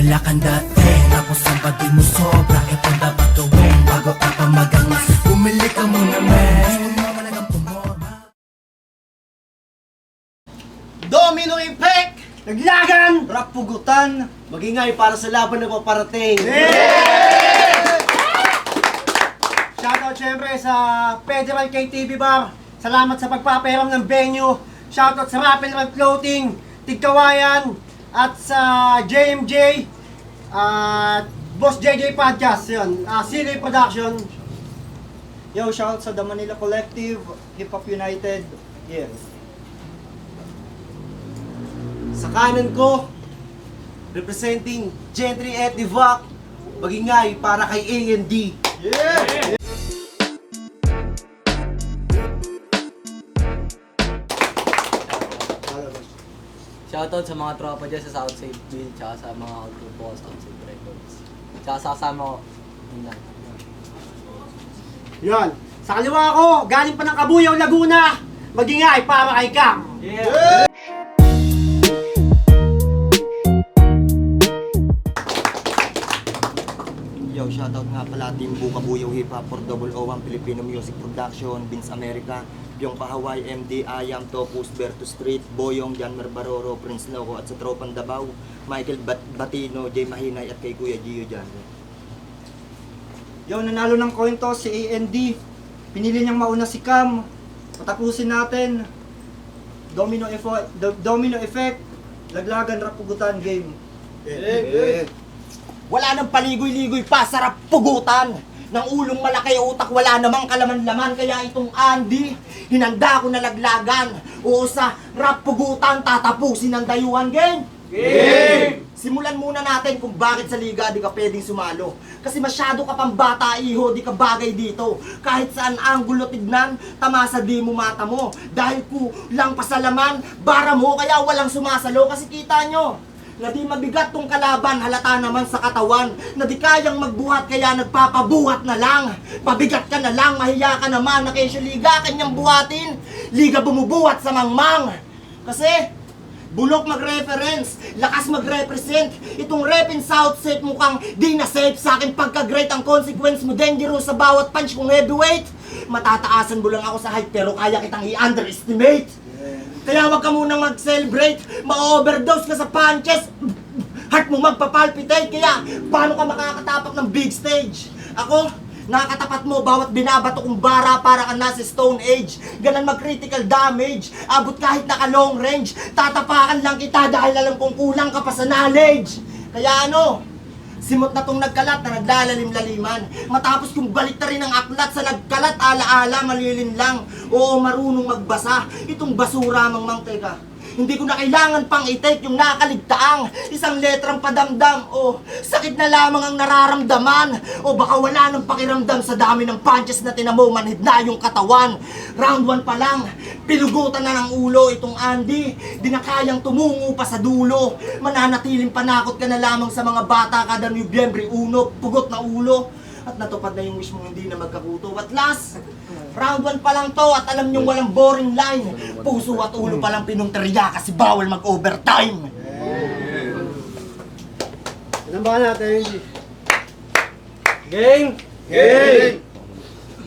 Dala kang dating, tapos ang pati mo sobra. Itong dapat gawin bago ka pa magangas. Bumili ka muna men, malagang pumorma. Domino Impact! Naglagan! Rap pugutan! Magingay para sa laban na paparating! Shoutout syempre sa Federal KTV Bar. Salamat sa pagpapahiram ng venue. Shoutout sa Rappel Clothing, Tigkawayan, at sa JMJ, Boss JJ Podcast, yun. Silly Production. Yo, shoutout sa The Manila Collective, Hip Hop United. Yeah. Sa kanan ko, representing Gentry at Divac, magingay para kay A&D. Shoutout sa mga tropa dyan sa Southside Bill, tsaka sa mga grupo sa Southside Records. Tsaka sa kasama ko, yun. Yun. Sa kaliwa ko, galing pa ng Kabuyaw, Laguna. Magingay para kay Cam. Yo, shoutout nga pala Team Buka Buyaw Hip Hop for Double O1 Filipino Music Production, Vince America, Byong Pahaway, MD, Ayam, Topus, Berto Street, Boyong, Janmer Baroro, Prince Loco, at sa Tropang Davao, Michael Batino, Jay Mahinay, at kay Kuya Gio dyan. Yo, nanalo ng coin toss si A&D. Pinili niyang mauna si Cam. Patapusin natin. Domino effect. Laglagan, rap pugutan, game. Wala nang paligoy-ligoy pa, sarap pugutan. Ng ulong malaki utak, wala namang kalaman-laman. Kaya itong Andy, hinanda ko na laglagan. O sa rap pugutan, tatapusin ang dayuhan, game. Simulan muna natin kung bakit sa liga di ka pwedeng sumalo. Kasi masyado ka pang bata, iho, di ka bagay dito. Kahit saan anggulo tignan, tamasa di mo mata mo. Dahil kulang pasalaman, bara mo, kaya walang sumasalo. Kasi kita nyo, na di mabigat tong kalaban, halata naman sa katawan. Na di kayang magbuhat, kaya nagpapabuhat na lang. Pabigat ka na lang, mahiya ka naman. Na kesyo liga, kanyang buhatin. Liga bumubuhat sa mangmang. Kasi bulok mag-reference, lakas mag-represent. Itong repin Southside mukhang di na safe sa akin pagka-great. Ang consequence mo dangerous sa bawat punch kong heavyweight. Matataasan mo lang ako sa height pero kaya kitang i-underestimate. Kaya wag ka munang mag-celebrate, ma-overdose ka sa punches. Heart mo magpapalpitate, kaya paano ka makakatapak ng big stage? Ako, nakakatapat mo bawat binabato kong bara para ka nasa Stone Age. Ganan mag-critical damage, abot kahit naka long range. Tatapakan lang kita dahil alam kong kulang ka pa sa knowledge. Kaya ano, simot na tong nagkalat na naglalalim-laliman. Matapos kong balik na rin ang aklat sa nagkalat, ala-ala, malilin lang. Oo, marunong magbasa, itong basura mang teka. Hindi ko na kailangan pang i-take yung nakaligtaang isang letrang padamdam. O sakit na lamang ang nararamdaman. O baka wala nang pakiramdam sa dami ng punches na tinamo, manhid na yung katawan. Round 1 pa lang, pilugutan na ng ulo itong Andy. Di na kayang tumungo pa sa dulo. Mananatiling panakot ka na lamang sa mga bata kada Nobyembre 1, pugot na ulo. At natupad na yung wish mong hindi na magkakuto. At last, round 1 pa lang to at alam nyong walang boring line. Puso at ulo pa lang pinungteriya kasi bawal mag-overtime. Ilan ba natin? Game!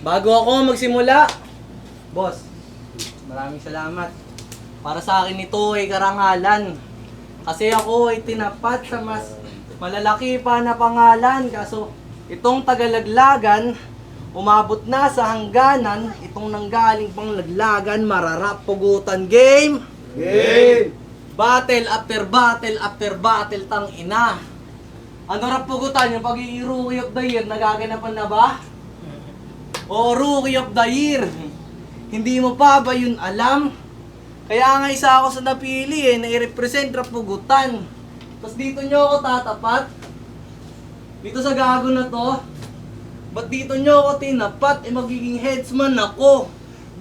Bago ako magsimula, boss, maraming salamat. Para sa akin ito ay karangalan. Kasi ako ay tinapat sa mas malalaki pa na pangalan. Kaso itong tagalaglagan, umabot na sa hangganan. Itong nanggaling pang laglagan, mararap pugutan, game! Battle after battle, tang ina. Ano rap pugutan, yung pagiging Rookie of the Year, nagaganapan na ba? O Rookie of the Year, hindi mo pa ba yun alam? Kaya nga isa ako sa napili na i-represent rap pugutan. Tapos dito nyo ako tatapat. Dito sa gago na to, ba't dito nyo ako tinapat? Magiging headsman ako,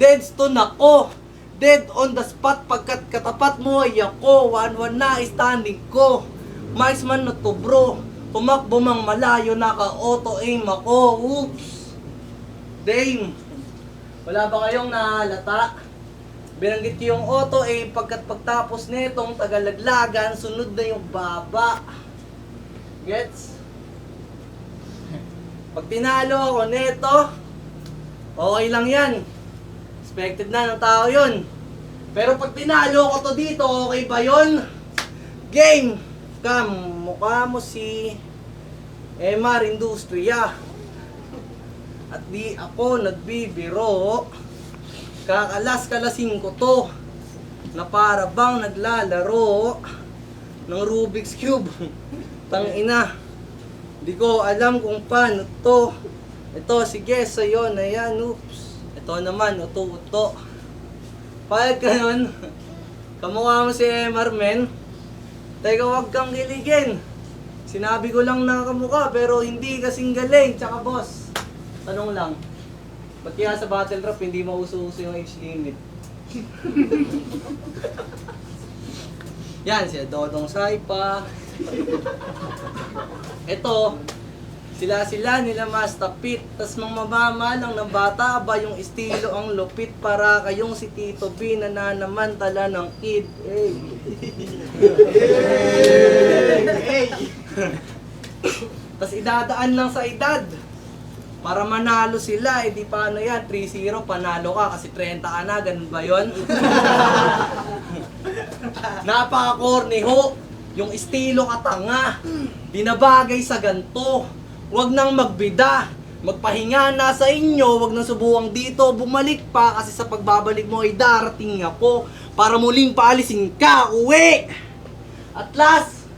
deadstone ako, dead on the spot. Pagkat katapat mo ay ako, 1-1 na standing ko. Marksman na to bro, tumakbo mang malayo, naka-auto aim ako. Oops, dame, wala ba kayong nahalata? Binanggit ko yung auto aim pagkat pagtapos nitong tagalaglagan, sunod na yung baba. Gets? Pag tinalo ako neto, okay lang yan. Expected na ng tao yun. Pero pag tinalo ko to dito, okay ba yun? Game! Cam, mukha mo si MR Industria. At di ako nagbibiro. Kakalas-kalasin ko to na para bang naglalaro ng Rubik's Cube. Tangina. Di ko alam kung paano to. Ito, sige, sa'yo na yan, oops. Ito naman, uto-uto. Payag ka nun. Kamukha mo si MR, men. Teka, wag kang kiligin. Sinabi ko lang na kamukha, pero hindi kasing galing. Tsaka boss, tanong lang. Ba't kaya sa battle rap hindi mauso-uso yung age limit? Yan, si Dodong Saipa. Ito, sila nila Master Pit. Tas mang mabama lang ng bata ba yung estilo ang lupit para kayong si Tito B na nanamantala ng kid. Hey. Hey. Tas idadaan lang sa edad. Para manalo sila, di paano yan, 3-0, panalo ka kasi 30 ka na, ganun ba yun? Napaka-corny ho, yung estilo katanga, di na bagay sa ganto. Huwag nang magbida, magpahinga na sa inyo, huwag nang subuang dito, bumalik pa kasi sa pagbabalik mo ay darating ako para muling paalisin ka, uwi! At last,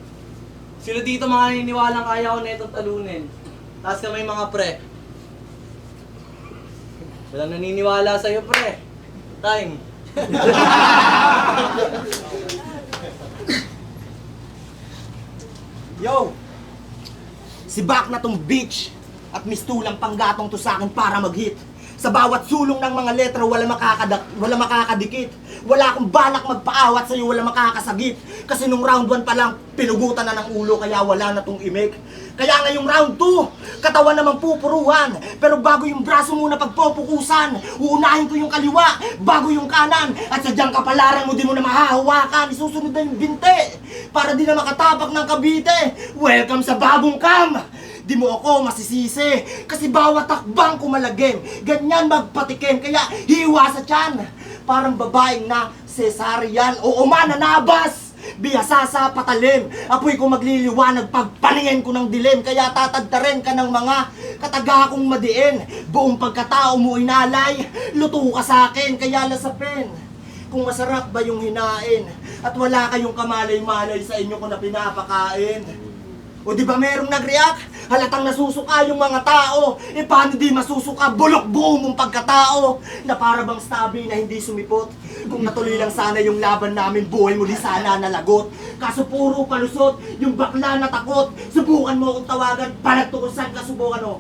sino dito mga naniniwalang kaya ko na itong talunin? Taas kamay mga pre. Walang naniniwala sa'yo, pre. Time. Yo! Si Bak na tong bitch at mistulang panggatong to sa akin para mag-hit. Sa bawat sulong ng mga letra, wala makakadikit. Wala akong balak magpaawat sa'yo, wala makakasagip. Kasi nung round 1 pa lang, pinugutan na ng ulo, kaya wala na tong imik. Kaya ngayong round 2, katawan namang pupuruhan. Pero bago yung braso muna pagpupukusan, uunahin ko yung kaliwa, bago yung kanan. At sadyang kapalaran mo, di mo na mahahawakan. Isusunod na yung binte, para di na makatapak ng Cavite. Welcome sa bagong cam! Di mo ako masisisi, kasi bawat takbang ko malagim. Ganyan magpatikim, kaya hiwa sa tiyan. Parang babaeng na cesarean o mananabas. Biyasa sa patalim, apoy ko magliliwanag pagpaningin ko ng dilim. Kaya tatagtarin ka ng mga kataga kong madiin. Buong pagkatao mo inalay, luto ka sa akin, kaya lasapin. Kung masarap ba yung hinain, at wala kayong kamalay-malay sa inyo ko na pinapakain. O di ba merong nag-react? Halatang nasusuka yung mga tao. E paano di masusuka? Bulok buo mong pagkatao na para bang stabi na hindi sumipot. Kung natuloy lang sana yung laban namin, buhay muli sana nalagot. Kaso puro palusot, yung bakla na takot. Subukan mo akong tawagan, panagtukusan ka, subukan mo.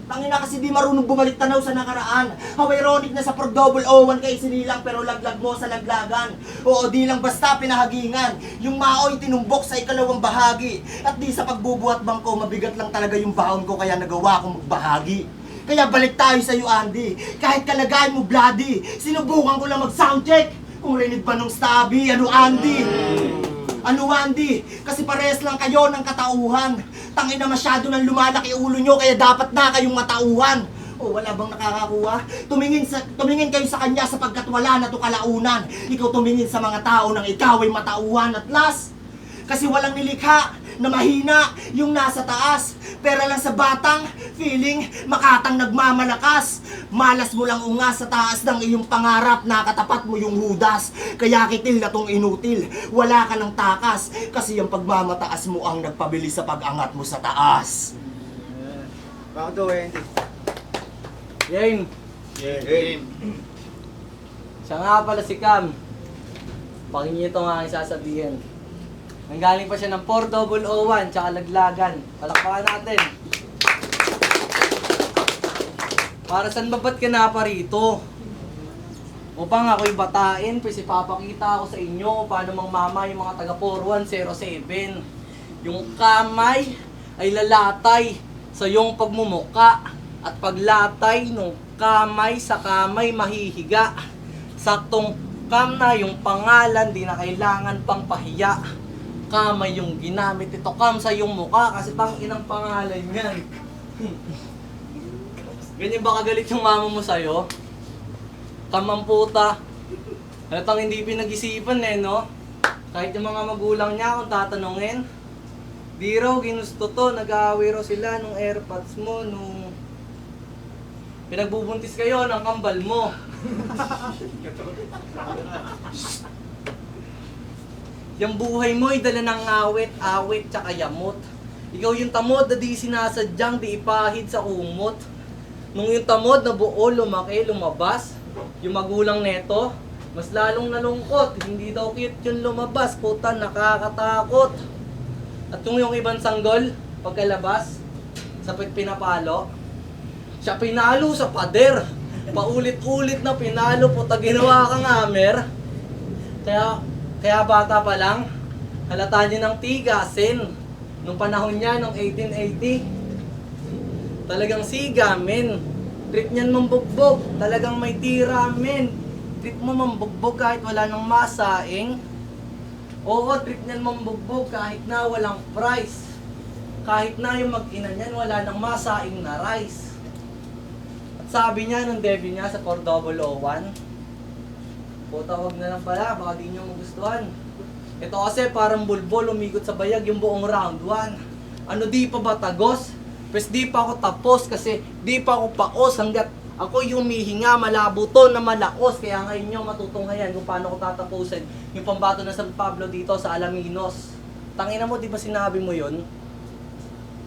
Tangina kasi di marunong bumalik tanaw sa nakaraan. How ironic na sa Pro Double O1 kay sinilang pero laglag mo sa laglagan. Oo, di lang basta pinahagingan. Yung maoy tinumbok sa ikalawang bahagi. At di sa pagbubuhat bangko, mabigat lang talaga yung baon ko kaya nagawa kong magbahagi. Kaya balik tayo sa iyo, Andy. Kahit kalagayan mo bloody, sinubukan ko lang mag-soundcheck. Kung rinig ba nung stabi, ano Andy? Ano Andy? Kasi parehas lang kayo ng katauhan. Tangina masyado nang lumalaki ulo nyo kaya dapat na kayong matauhan. O wala bang nakakakuha? Tumingin kayo sa kanya sapagkat wala na to kalaunan. Ikaw tumingin sa mga tao nang ikaw ay matauhan. At last, kasi walang nilikha na mahina yung nasa taas. Pera lang sa batang, feeling makatang nagmamalakas. Malas mo lang ungas sa taas ng iyong pangarap, nakatapat mo yung hudas. Kaya kitil na tong inutil, wala ka ng takas. Kasi yung pagmamataas mo ang nagpabili sa pag-angat mo sa taas. Bakit daw, Wendy? Game. Siya nga pala si Cam. Pakinggan ito nga ang sasabihin. Nanggaling pa siya ng 4-0-1 tsaka laglagan. Palakpakan natin. Para saan ba ba't ka na pa rito? Upang ako'y batain, pues ipapakita ko sa inyo paano mangmama yung mga taga 4107. Yung kamay ay lalatay sa iyong pagmumuka at paglatay ng kamay sa kamay mahihiga. Saktong Cam na yung pangalan, di na kailangan pang pahiya. Kamay yung ginamit ito, kam sa iyong mukha kasi inang pangalan yan. Ganyan ba kagalit yung mama mo sa'yo? Kamang puta. Halatang hindi pinag-isipan no? Kahit yung mga magulang niya kung tatanungin, di raw ginusto to, nag-aaway raw sila nung airpods mo, nung pinagbubuntis kayo ng kambal mo. Yung buhay mo ay dala ng awit, tsaka yamot. Ikaw yung tamod na di sinasadyang di ipahid sa umot. Nung yung tamod na buo, lumaki, lumabas, yung magulang neto, mas lalong nalungkot. Hindi daw cute yung lumabas, puta, nakakatakot. At yung ibang sanggol, pagkalabas, sa pinapalo, siya pinalo sa pader. Paulit-ulit na pinalo, puta, ginawa kang amer. Kaya bata pa lang, halata niya ng tigasin. Nung panahon niya, nung 1880, talagang siga, men. Trip niyan mambugbog, talagang may tira, men. Trip mo mambugbog kahit wala nang masaing. Oo, trip niyan mambugbog kahit na walang price. Kahit na yung mag-ina niyan, wala nang masaing na rice. At sabi niya nung debut niya sa 4001, puta, wag na lang pala, baka di nyo magustuhan. Ito kasi parang bulbol, umikot sa bayag yung buong round 1. Ano di pa ba tagos? Pwes di pa ako tapos kasi di pa ako paos hanggat ako yung humihinga, malabo to na malaos. Kaya ngayon nyo matutunghayan kung paano ko tatapusin yung pambato ng San Pablo dito sa Alaminos. Tangina mo, di ba sinabi mo yun?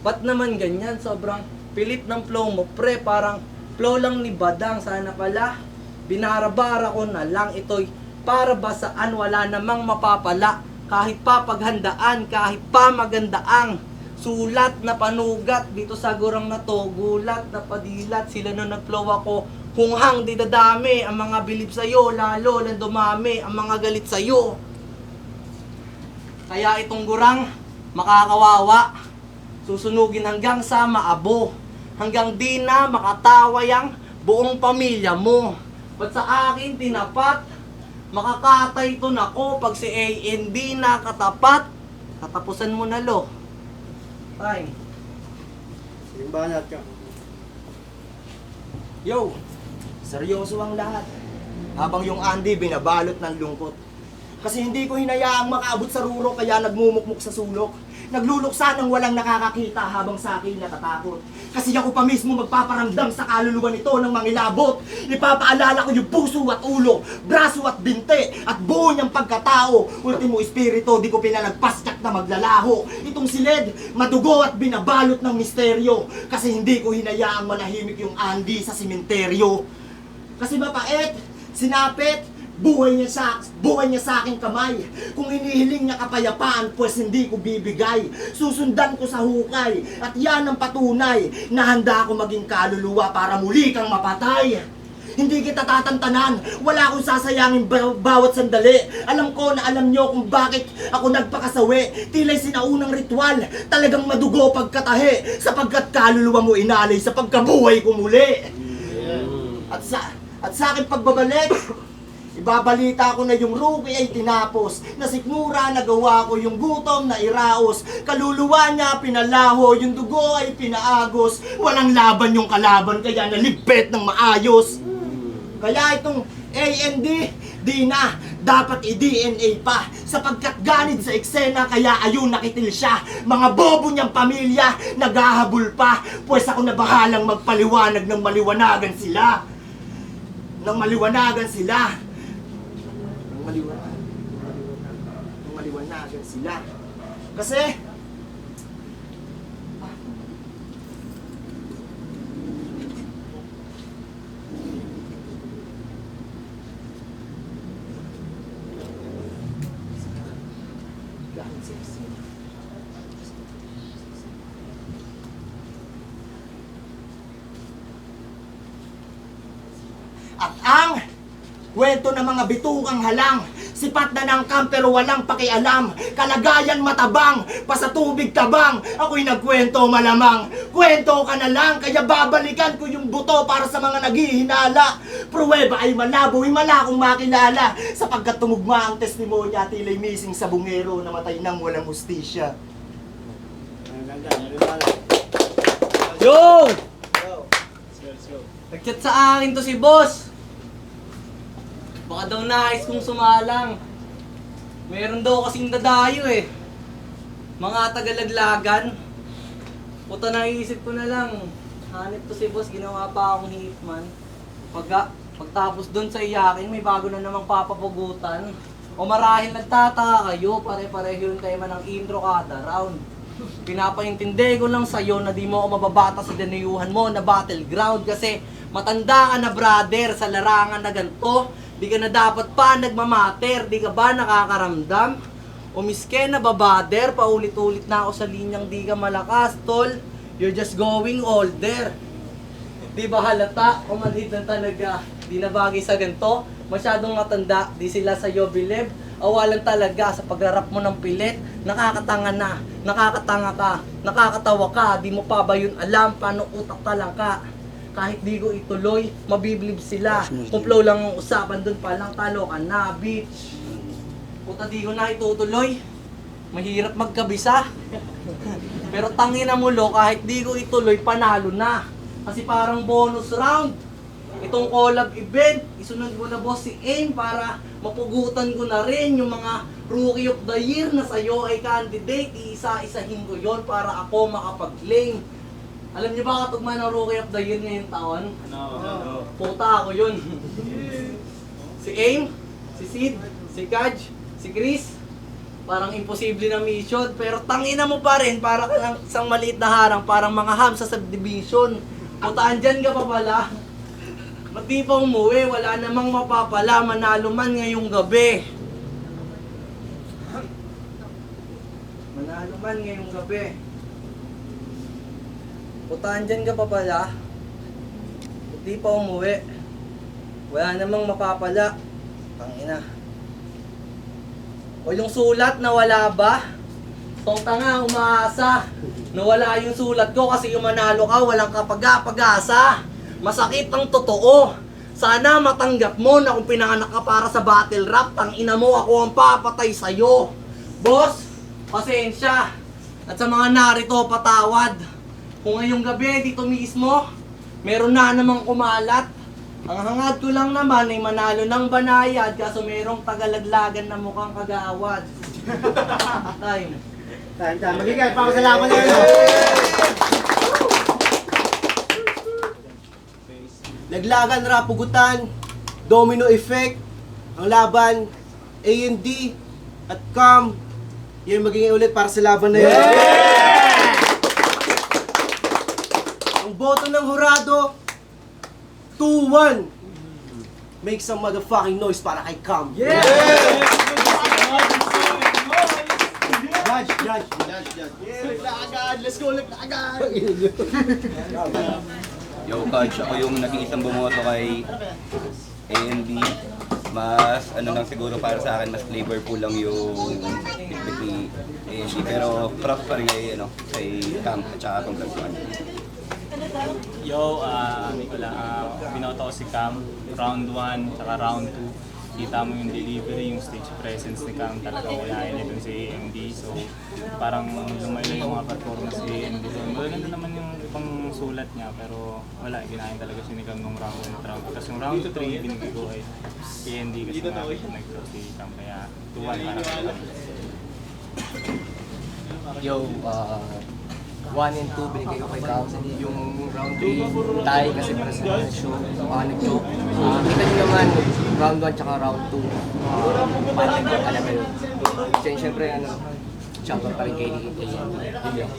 Ba't naman ganyan? Sobrang pilit ng flow mo, pre. Parang flow lang ni Badang. Sana pala binarabara ko na lang ito'y para ba saan wala namang mapapala. Kahit pa paghandaan, kahit pa magandaang sulat na panugat dito sa gurang na to, gulat na padilat, sila na nag-flow ako. Hunghang di dadami ang mga bilib sa'yo, lalo lang dumami ang mga galit sa'yo. Kaya itong gurang makakawawa, susunugin hanggang sa maabo, hanggang di na makatawa yang buong pamilya mo. Ba't sa akin tinapat? Makakatay to nako pag si AND na katapat. Katapusan mo na lo. Tay. Yung banat ka. Yo, seryoso ang lahat. Habang yung Andy binabalot ng lungkot. Kasi hindi ko hinayaang makaabot sa ruro kaya nagmumukmuk sa sulok. Nagluluksa ng walang nakakakita habang sa akin natatakot. Kasi ako pa mismo magpaparamdam sa kaluluwa nito ng mangilabot. Ipapaalala ko yung puso at ulo, braso at binte, at buo niyang pagkatao. Ultimo espiritu, di ko pinalagpasyak na maglalaho. Itong silid, madugo at binabalot ng misteryo. Kasi hindi ko hinayaang manahimik yung Andy sa simenteryo. Kasi mapait, sinapit, buhay niya sa aking kamay. Kung hinihiling niya kapayapaan, pues hindi ko bibigay. Susundan ko sa hukay, at yan ang patunay na handa ako maging kaluluwa para muli kang mapatay. Hindi kita tatantanan, wala akong sasayangin bawat sandali. Alam ko na alam nyo kung bakit ako nagpakasawi. Tila'y sinaunang ritual, talagang madugo pagkatahi, sapagkat kaluluwa mo inalay sa pagkabuhay ko muli. At sa aking pagbabalik, ibabalita ko na yung rookie ay tinapos. Nasikmura, nagawa ko yung gutom na iraos. Kaluluwa niya pinalaho, yung dugo ay pinaagos. Walang laban yung kalaban, kaya naligpit ng maayos. Kaya itong AND, di na, dapat i-DNA pa. Sapagkat ganid sa eksena, kaya ayun nakitil siya. Mga bobo niyang pamilya, naghahabol pa. Pues ako na bahalang magpaliwanag ng maliwanagan sila. Nang maliwanagan sila. Maliwanagan sila. Kasi at ang kwento ng mga bitukang halang Sipat na ng camp pero walang pakialam. Kalagayan matabang, pa sa tubig tabang. Ako'y nagkwento malamang. Kwento ka na lang, kaya babalikan ko yung buto para sa mga naghihinala. Pruweba ay malabo, himala akong makilala. Sapagkat tumugma ang testimonya, tila'y missing sa bungero, namatay nang walang hustisya. Yo! Nag-chat sa akin to si boss. Baka daw nais kong sumalang. Meron daw kasing dadayo eh. Mga tagalaglagan. Puta, naisip ko na lang. Hanip to si boss, ginawa pa akong hitman. Pagtapos doon sa iyakin, may bago na namang papapugutan. O marahil nagtataka kayo, pare-pareho yun kayo man ang intro kada round. Pinapaintindi ko lang sa'yo na di mo ako mababata sa dinayuhan mo na battleground kasi matanda ka na brother sa larangan na ganito. Di ka na dapat pa nagmamater, di ka ba nakakaramdam? O miske na babader, paulit-ulit na ako sa linyang di ka malakas, tol. You're just going older. Di ba halata o manhid na talaga? Di na bagay sa ganito, masyadong matanda, di sila sa'yo bilib. Awalan talaga sa pagrarap mo ng pilit. Nakakatanga na, nakakatanga ka, nakakatawa ka. Di mo pa ba yun alam paano utak talang ka? Kahit di ko ituloy, mabiblib sila. Kung flow lang ang usapan, dun pa lang talo ka na, bitch. Puta, di ko na itutuloy. Mahirap magkabisa. Pero tangina mo lo, kahit di ko ituloy, panalo na. Kasi parang bonus round. Itong collab event, isunod ko na boss si Aim para mapugutan ko na rin yung mga Rookie of the Year na sa'yo ay candidate. Iisa-isahin ko yon para ako makapag-claim. Alam niyo ba katugma ng Rookie of the Year ngayong taon? No. Puta ako yun. Si Aim, si Sid, si Kaj, si Chris. Parang imposible na mission. Pero tangina mo pa rin para ka lang isang maliit na harang. Parang mga ham sa subdivision. Puta, andyan ka pa pala. Ba't di pa umuwi? Wala namang mapapala. Manalo man ngayong gabi. Manalo man ngayong gabi. Putaan dyan ka pa pala. Hindi pa umuwi. Wala namang mapapala. Tangina. O yung sulat nawala ba? Tong tanga, umaasa. Nawala yung sulat ko kasi yung manalo ka, walang kapag-pag-asa. Masakit ang totoo. Sana matanggap mo na kung pinanganak ka para sa battle rap, tangina mo ako ang papatay sa'yo. Boss, pasensya. At sa mga narito, patawad. Kung ngayong gabi dito mismo, meron na namang kumalat. Ang hangad ko lang naman ay manalo ng banayad kaso merong tagalaglagan na mukhang kagawad. Time. Magigay, pakasalamat na yun. Laglagan, rapugutan, domino effect, ang laban, A&D, at CAM. Yan magiging ulit para sa laban na yun. Ang boto ng hurado, 2-1. Make some motherfucking noise para kay CAM. Judge. Let's go, laglagan. Yo, Coach, ako yung naging isang bumoto kay A&B. Mas, lang siguro para sa akin, mas flavorful lang yung pick ni A&B. Pero, props pa rin kay Cam at saka itong Vlog 1. Yo, binoto ko si Cam, round 1, saka round 2. Kita mo yung delivery, yung stage presence ni Cam, talaga wala yun dun si AMD. So, parang lumayo yung mga performance ni AMD doon. Maganda naman yung ibang sulat niya, pero wala, ginahin talaga siya ni Cam nung round 1 at round 2. Tapos yung round 3, binigay ko kay AMD kasi nag-throw si Cam, kaya 2-1 para Cam. Yo, 1 and 2 binigay ko kay Cam. Yung round 3, tayo kasi para sa show, nag-joke. Kita nyo naman, round 1 tsaka round 2, palag ko talaga yun. Kasi syempre, shoutout pa rin kay Ian. Yun yun.